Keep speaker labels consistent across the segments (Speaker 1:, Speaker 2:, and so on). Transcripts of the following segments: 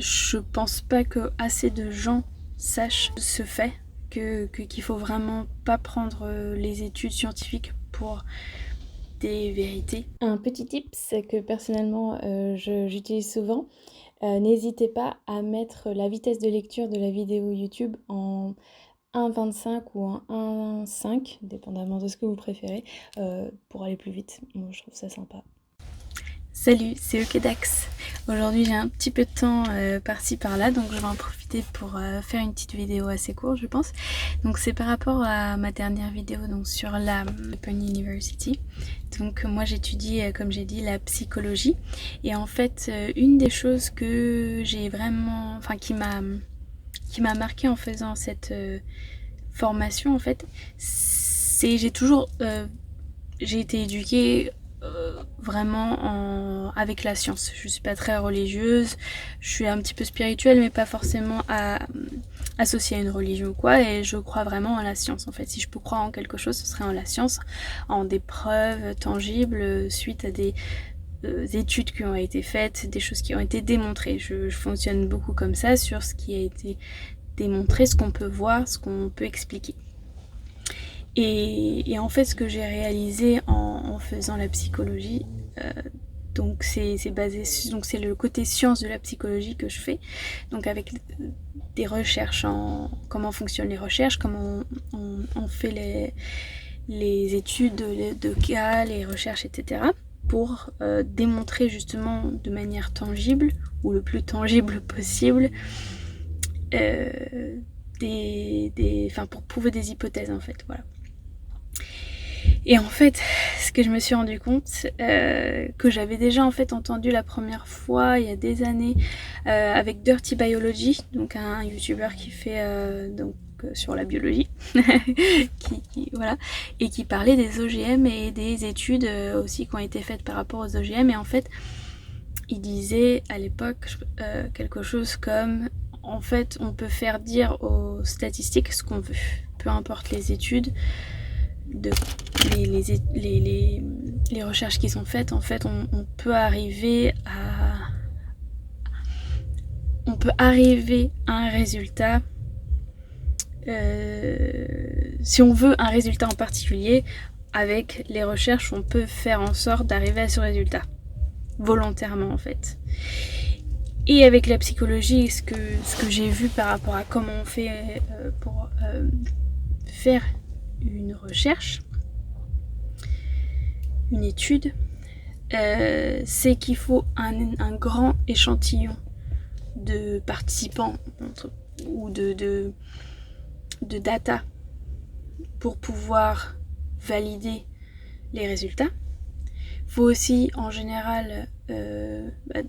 Speaker 1: Je pense pas que assez de gens sachent ce fait, qu'il faut vraiment pas prendre les études scientifiques pour des vérités.
Speaker 2: Un petit tip, c'est que personnellement j'utilise souvent. N'hésitez pas à mettre la vitesse de lecture de la vidéo YouTube en 1,25 ou en 1,5, dépendamment de ce que vous préférez, pour aller plus vite. Moi, je trouve ça sympa.
Speaker 1: Salut, c'est Okedax. Aujourd'hui j'ai un petit peu de temps par-ci par-là, donc je vais en profiter pour faire une petite vidéo assez courte je pense. Donc c'est par rapport à ma dernière vidéo donc sur la Open University. Donc moi j'étudie comme j'ai dit la psychologie et en fait une des choses que j'ai vraiment, enfin qui m'a marqué en faisant cette formation en fait, c'est j'ai été éduquée vraiment avec la science. Je suis pas très religieuse, je suis un petit peu spirituelle mais pas forcément associée à une religion ou quoi, et je crois vraiment en la science en fait. Si je peux croire en quelque chose, ce serait en la science, en des preuves tangibles suite à des études qui ont été faites, des choses qui ont été démontrées. Je fonctionne beaucoup comme ça sur ce qui a été démontré, ce qu'on peut voir, ce qu'on peut expliquer. Et en fait, ce que j'ai réalisé en faisant la psychologie, donc c'est basé, donc c'est le côté science de la psychologie que je fais, donc avec des recherches en comment fonctionnent les recherches, comment on fait les études de cas, les recherches, etc. pour démontrer justement de manière tangible ou le plus tangible possible enfin pour prouver des hypothèses en fait, voilà. Et en fait, ce que je me suis rendu compte, que j'avais déjà en fait entendu la première fois il y a des années avec Dirty Biology, donc un youtubeur qui fait sur la biologie, voilà, et qui parlait des OGM et des études aussi qui ont été faites par rapport aux OGM. Et en fait, il disait à l'époque quelque chose comme, en fait, on peut faire dire aux statistiques ce qu'on veut, peu importe les études, les recherches qui sont faites. En fait, on peut arriver à un résultat. Si on veut un résultat en particulier, avec les recherches, on peut faire en sorte d'arriver à ce résultat, volontairement en fait. Et avec la psychologie, ce que j'ai vu par rapport à comment on fait pour faire une recherche, une étude, c'est qu'il faut un grand échantillon de participants ou de data pour pouvoir valider les résultats. Il faut aussi en général,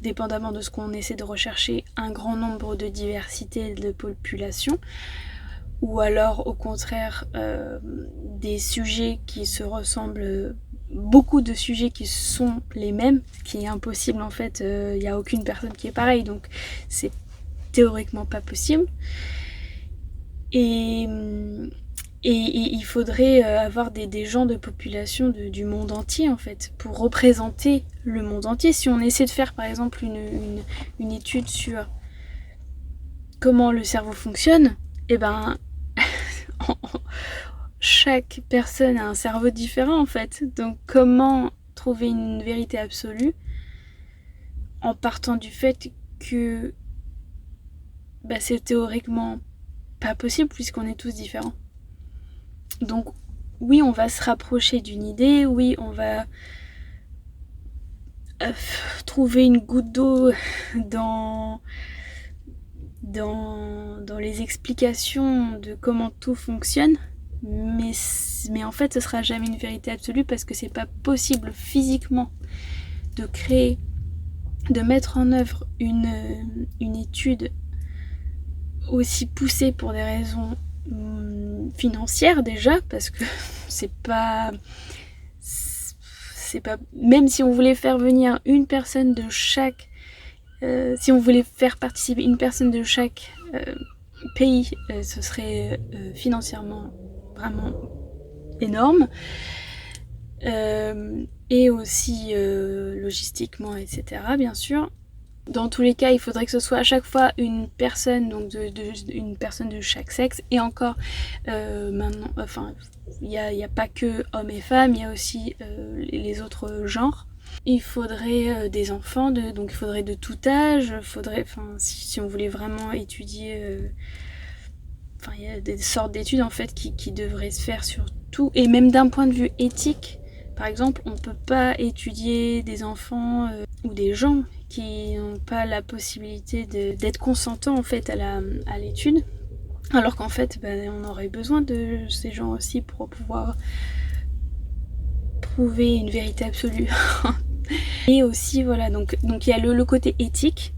Speaker 1: dépendamment de ce qu'on essaie de rechercher, un grand nombre de diversités de population, ou alors au contraire des sujets qui se ressemblent, beaucoup de sujets qui sont les mêmes, ce qui est impossible en fait, il n'y a aucune personne qui est pareille, donc c'est théoriquement pas possible. Et il faudrait avoir des gens de population du monde entier en fait, pour représenter le monde entier. Si on essaie de faire par exemple une étude sur comment le cerveau fonctionne, et ben chaque personne a un cerveau différent en fait. Donc comment trouver une vérité absolue en partant du fait que c'est théoriquement pas possible puisqu'on est tous différents. Donc oui, on va se rapprocher d'une idée, oui, on va trouver une goutte d'eau dans les explications de comment tout fonctionne, mais en fait ce sera jamais une vérité absolue parce que c'est pas possible physiquement de créer, de mettre en œuvre une étude aussi poussée pour des raisons financières déjà, parce que c'est pas, même si on voulait faire venir une personne de chaque si on voulait faire participer une personne de chaque pays, ce serait financièrement vraiment énorme, et aussi logistiquement, etc. bien sûr. Dans tous les cas, il faudrait que ce soit à chaque fois une personne, donc une personne de chaque sexe. Et encore, maintenant, enfin, il n'y a pas que hommes et femmes, il y a aussi les autres genres. Il faudrait des enfants, donc il faudrait de tout âge. Si on voulait vraiment étudier, il y a des sortes d'études en fait qui devraient se faire sur tout. Et même d'un point de vue éthique, par exemple, on ne peut pas étudier des enfants ou des gens qui n'ont pas la possibilité d'être consentants en fait à l'étude, alors qu'en fait on aurait besoin de ces gens aussi pour pouvoir prouver une vérité absolue. Et aussi voilà, donc il y a le côté éthique,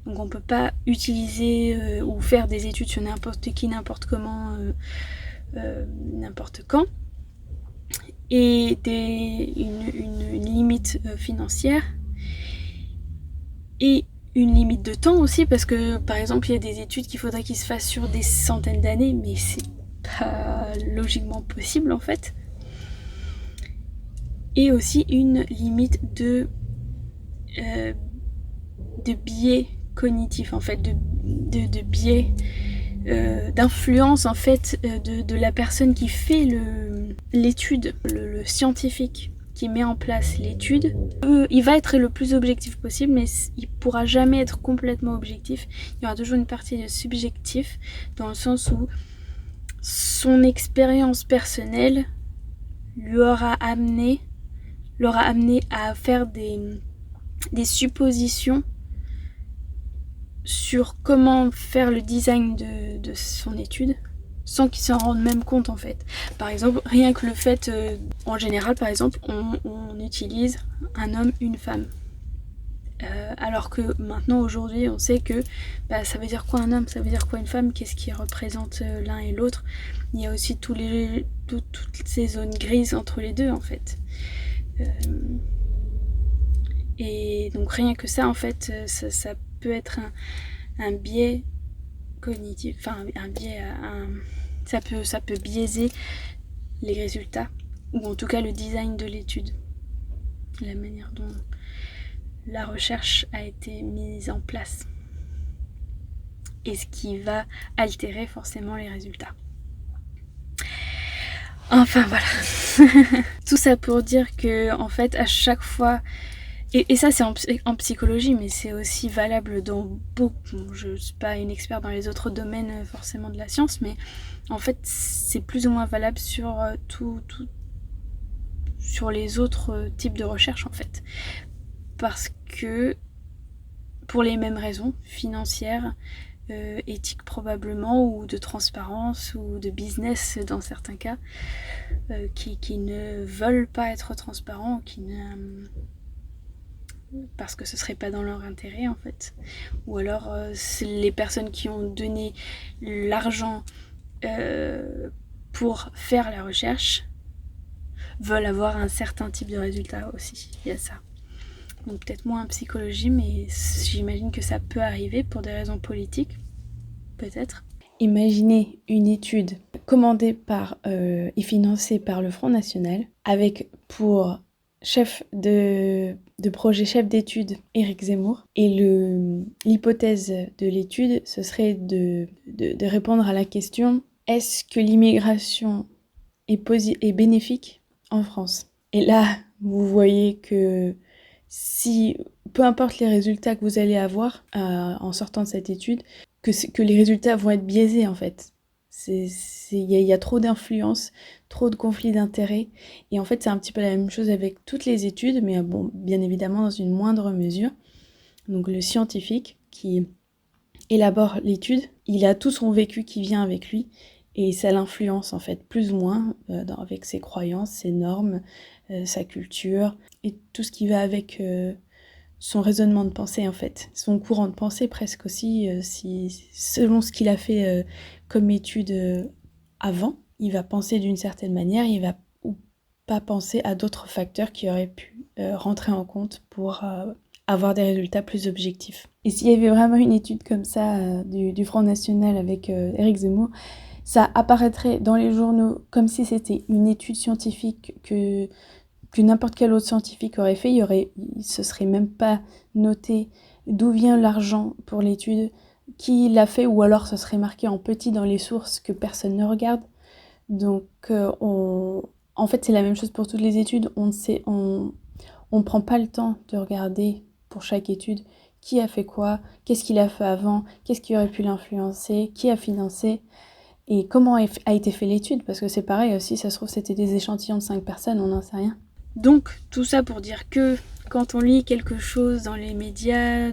Speaker 1: donc on peut pas utiliser ou faire des études sur n'importe qui, n'importe comment, n'importe quand, et une limite financière et une limite de temps aussi, parce que par exemple il y a des études qu'il faudrait qu'ils se fassent sur des centaines d'années, mais c'est pas logiquement possible en fait. Et aussi une limite de biais cognitifs en fait, de biais d'influence en fait de la personne qui fait l'étude, le scientifique qui met en place l'étude. Il va être le plus objectif possible, mais il pourra jamais être complètement objectif. Il y aura toujours une partie de subjectif, dans le sens où son expérience personnelle l'aura amené à faire des suppositions sur comment faire le design de son étude sans qu'il s'en rende même compte en fait. Par exemple, rien que le fait, en général par exemple, on utilise un homme, une femme. Alors que maintenant, aujourd'hui, on sait que ça veut dire quoi un homme, ça veut dire quoi une femme, qu'est-ce qui représente l'un et l'autre. Il y a aussi toutes ces zones grises entre les deux en fait. Et donc rien que ça en fait, ça peut être un biais cognitif, enfin un biais, ça peut biaiser les résultats, ou en tout cas le design de l'étude, la manière dont la recherche a été mise en place, et ce qui va altérer forcément les résultats. Enfin voilà. Tout ça pour dire que en fait à chaque fois, et ça c'est en psychologie, mais c'est aussi valable dans beaucoup, je ne suis pas une experte dans les autres domaines forcément de la science, mais en fait c'est plus ou moins valable sur sur les autres types de recherche en fait. Parce que pour les mêmes raisons, financières, éthiques probablement, ou de transparence, ou de business dans certains cas, qui ne veulent pas être transparents, parce que ce serait pas dans leur intérêt en fait. Ou alors c'est les personnes qui ont donné l'argent pour faire la recherche veulent avoir un certain type de résultat aussi. Il y a ça. Donc peut-être moins en psychologie, mais j'imagine que ça peut arriver pour des raisons politiques, peut-être.
Speaker 2: Imaginez une étude commandée par et financée par le Front National, avec pour chef de projet, chef d'étude, Éric Zemmour. Et l'hypothèse de l'étude, ce serait de répondre à la question: est-ce que l'immigration est bénéfique en France? Et là, vous voyez que peu importe les résultats que vous allez avoir en sortant de cette étude, que les résultats vont être biaisés en fait. Il y a trop d'influence, trop de conflits d'intérêts, et en fait c'est un petit peu la même chose avec toutes les études, mais bon, bien évidemment dans une moindre mesure. Donc le scientifique qui élabore l'étude, il a tout son vécu qui vient avec lui, et ça l'influence en fait plus ou moins avec ses croyances, ses normes, sa culture, et tout ce qui va avec son raisonnement de pensée en fait, son courant de pensée presque aussi, selon ce qu'il a fait comme étude avant, il va penser d'une certaine manière, il va ou pas penser à d'autres facteurs qui auraient pu rentrer en compte pour avoir des résultats plus objectifs. Et s'il y avait vraiment une étude comme ça du Front National avec Éric Zemmour, ça apparaîtrait dans les journaux comme si c'était une étude scientifique que n'importe quel autre scientifique aurait fait. Ce serait même pas noté d'où vient l'argent pour l'étude, qui l'a fait, ou alors ça serait marqué en petit dans les sources que personne ne regarde. Donc en fait c'est la même chose pour toutes les études, on prend pas le temps de regarder pour chaque étude qui a fait quoi, qu'est-ce qu'il a fait avant, qu'est-ce qui aurait pu l'influencer, qui a financé et comment a été fait l'étude, parce que c'est pareil aussi, ça se trouve c'était des échantillons de 5 personnes, on n'en sait rien.
Speaker 1: Donc tout ça pour dire que quand on lit quelque chose dans les médias,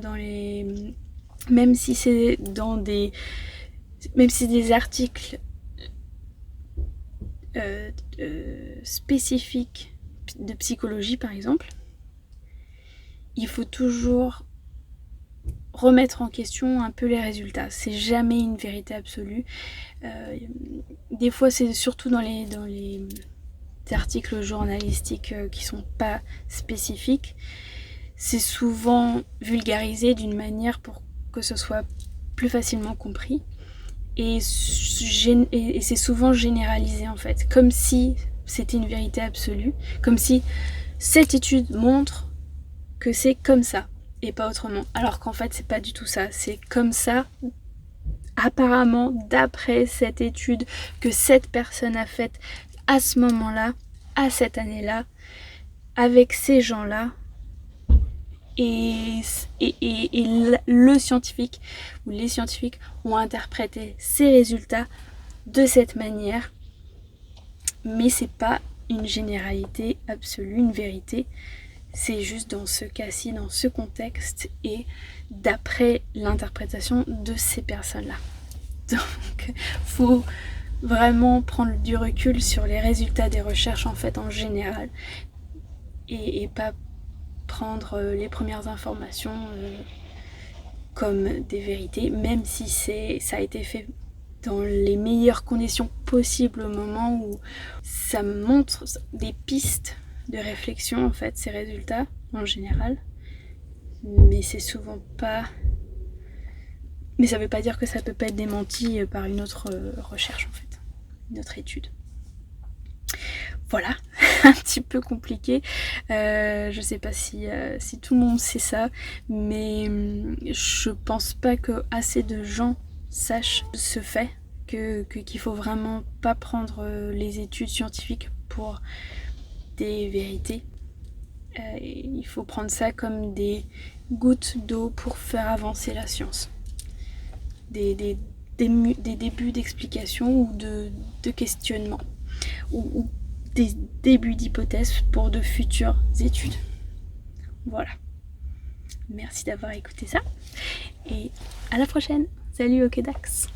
Speaker 1: même si c'est des articles spécifiques de psychologie par exemple, il faut toujours remettre en question un peu les résultats. C'est jamais une vérité absolue. Des fois, c'est surtout dans les articles journalistiques qui sont pas spécifiques. C'est souvent vulgarisé d'une manière pour que ce soit plus facilement compris. Et c'est souvent généralisé en fait, comme si c'était une vérité absolue, comme si cette étude montre que c'est comme ça et pas autrement, alors qu'en fait c'est pas du tout ça, c'est comme ça apparemment d'après cette étude que cette personne a faite à ce moment-là, à cette année-là, avec ces gens-là, et le scientifique ou les scientifiques ont interprété ces résultats de cette manière, mais c'est pas une généralité absolue, une vérité. C'est juste dans ce cas-ci, dans ce contexte et d'après l'interprétation de ces personnes-là. Donc, faut vraiment prendre du recul sur les résultats des recherches en fait en général et pas prendre les premières informations comme des vérités, même si ça a été fait dans les meilleures conditions possibles au moment où ça montre des pistes de réflexion en fait, ces résultats en général, mais c'est souvent pas, mais ça veut pas dire que ça peut pas être démenti par une autre recherche en fait, une autre étude. Voilà, un petit peu compliqué. Je sais pas si tout le monde sait ça, mais je pense pas que assez de gens sachent ce fait, qu'il faut vraiment pas prendre les études scientifiques pour des vérités. Il faut prendre ça comme des gouttes d'eau pour faire avancer la science. Des débuts d'explication ou de questionnement. Ou des débuts d'hypothèses pour de futures études. Voilà. Merci d'avoir écouté ça. Et à la prochaine. Salut, Okedax.